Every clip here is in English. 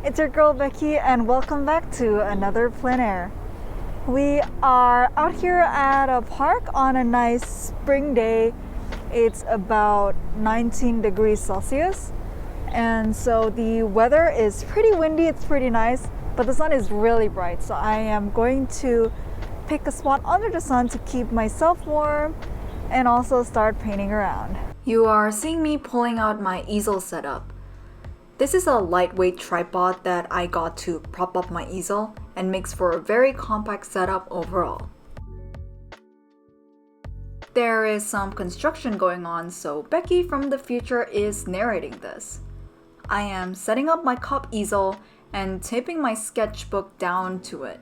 It's your girl Becky and welcome back to another plein air. We are out here at a park on a nice spring day. It's about 19 degrees Celsius and so the weather is pretty windy, it's pretty nice, but the sun is really bright, so I am going to pick a spot under the sun to keep myself warm and also start painting around. You are seeing me pulling out my easel setup. This is a lightweight tripod that I got to prop up my easel and makes for a very compact setup overall. There is some construction going on, so Becky from the future is narrating this. I am setting up my cup easel and taping my sketchbook down to it.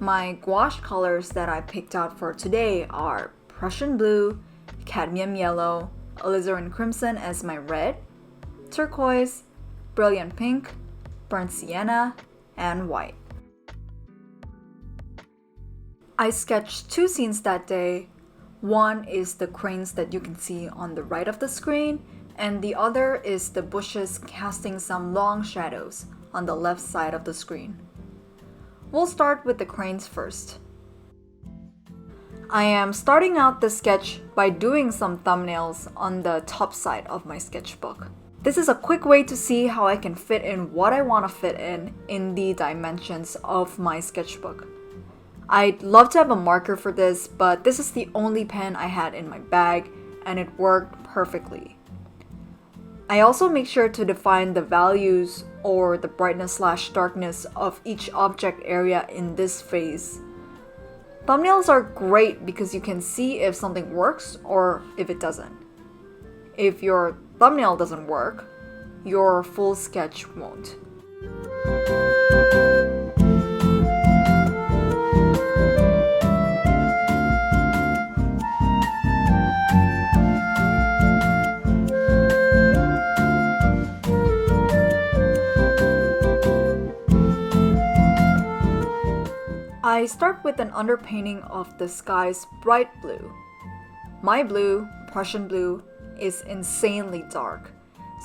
My gouache colors that I picked out for today are Prussian blue, cadmium yellow, alizarin crimson as my red, turquoise, brilliant pink, burnt sienna, and white. I sketched two scenes that day. One is the cranes that you can see on the right of the screen, and the other is the bushes casting some long shadows on the left side of the screen. We'll start with the cranes first. I am starting out the sketch by doing some thumbnails on the top side of my sketchbook. This is a quick way to see how I can fit in what I want to fit in the dimensions of my sketchbook. I'd love to have a marker for this, but this is the only pen I had in my bag and it worked perfectly. I also make sure to define the values or the brightness/darkness of each object area in this phase. Thumbnails are great because you can see if something works or if it doesn't. If your thumbnail doesn't work, your full sketch won't. I start with an underpainting of the sky's bright blue. My blue, Prussian blue, is insanely dark,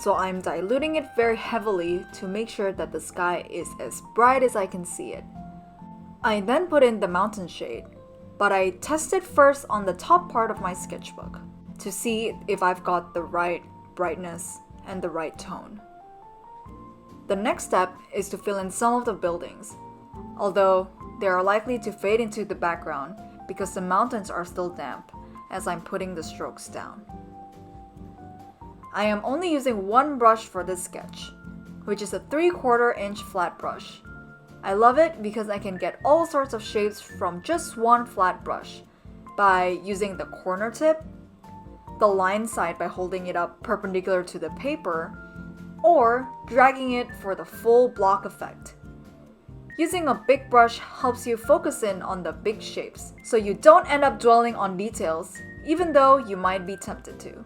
so I'm diluting it very heavily to make sure that the sky is as bright as I can see it. I then put in the mountain shade, but I test it first on the top part of my sketchbook to see if I've got the right brightness and the right tone. The next step is to fill in some of the buildings, although they are likely to fade into the background because the mountains are still damp as I'm putting the strokes down. I am only using one brush for this sketch, which is a 3/4 inch flat brush. I love it because I can get all sorts of shapes from just one flat brush by using the corner tip, the line side by holding it up perpendicular to the paper, or dragging it for the full block effect. Using a big brush helps you focus in on the big shapes, so you don't end up dwelling on details, even though you might be tempted to.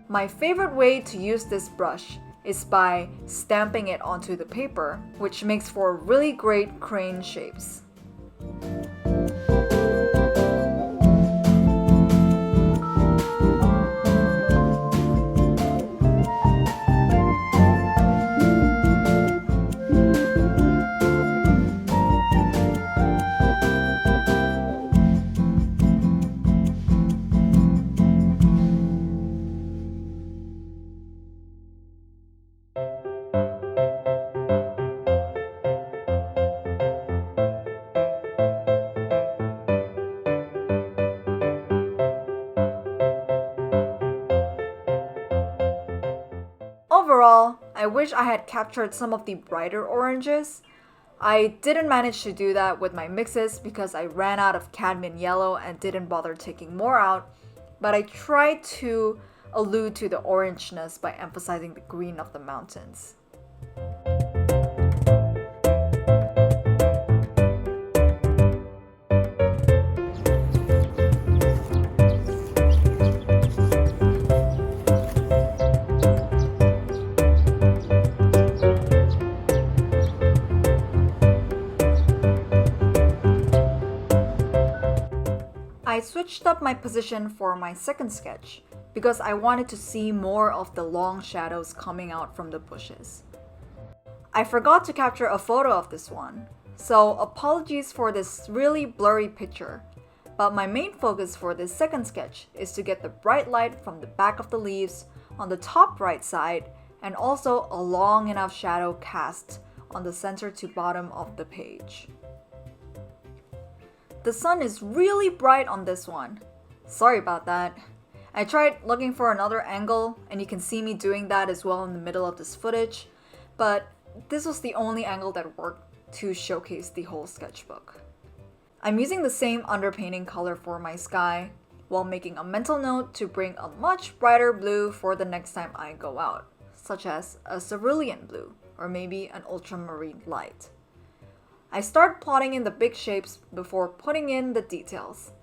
My favorite way to use this brush is by stamping it onto the paper, which makes for really great crane shapes. Overall, I wish I had captured some of the brighter oranges. I didn't manage to do that with my mixes because I ran out of cadmium yellow and didn't bother taking more out, but I tried to allude to the orangeness by emphasizing the green of the mountains. switched up my position for my second sketch because I wanted to see more of the long shadows coming out from the bushes. I forgot to capture a photo of this one, so apologies for this really blurry picture, but my main focus for this second sketch is to get the bright light from the back of the leaves on the top right side and also a long enough shadow cast on the center to bottom of the page. The sun is really bright on this one. Sorry about that. I tried looking for another angle, and you can see me doing that as well in the middle of this footage, but this was the only angle that worked to showcase the whole sketchbook. I'm using the same underpainting color for my sky, while making a mental note to bring a much brighter blue for the next time I go out, such as a cerulean blue, or maybe an ultramarine light. I start plotting in the big shapes before putting in the details.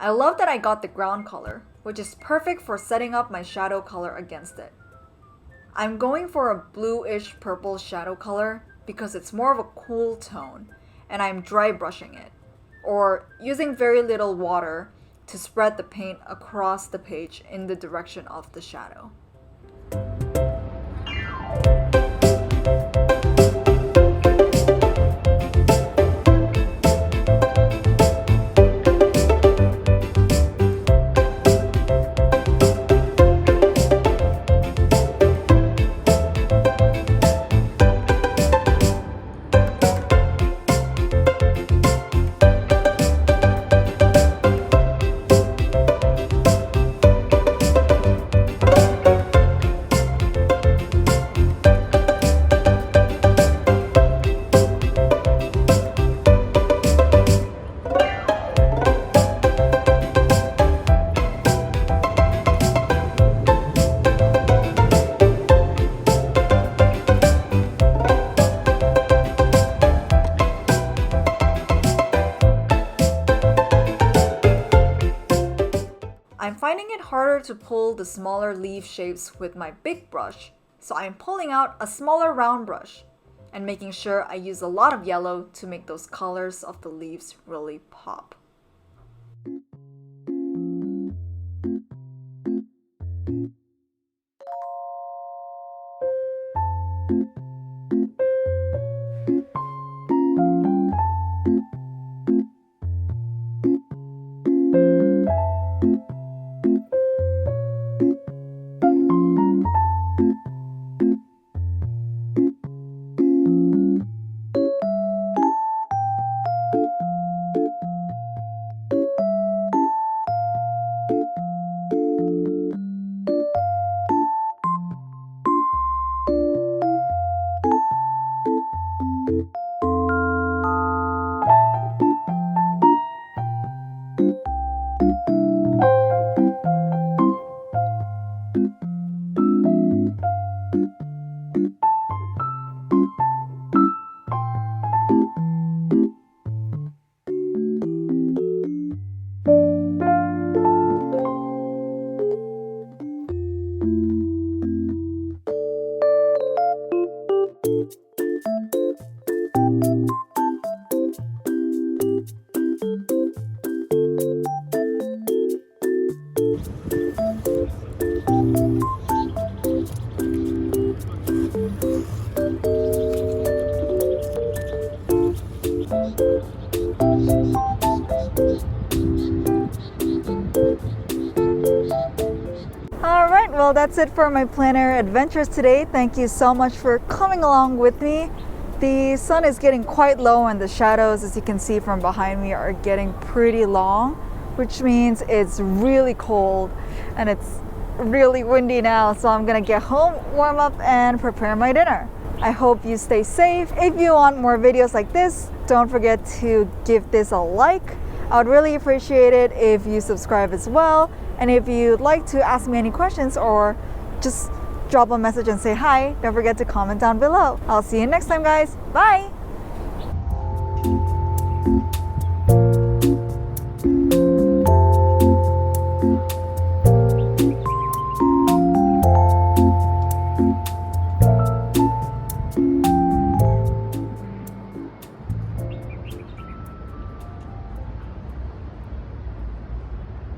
I love that I got the ground color, which is perfect for setting up my shadow color against it. I'm going for a bluish purple shadow color because it's more of a cool tone, and I'm dry brushing it, or using very little water to spread the paint across the page in the direction of the shadow. I'm finding it harder to pull the smaller leaf shapes with my big brush, so I'm pulling out a smaller round brush and making sure I use a lot of yellow to make those colors of the leaves really pop. well, that's it for my plein air adventures today. Thank you so much for coming along with me. The sun is getting quite low and the shadows, as you can see from behind me, are getting pretty long, which means it's really cold and it's really windy now. So I'm gonna get home, warm up, and prepare my dinner. I hope you stay safe. If you want more videos like this, don't forget to give this a like. I would really appreciate it if you subscribe as well. And if you'd like to ask me any questions or just drop a message and say hi, don't forget to comment down below. I'll see you next time, guys. Bye!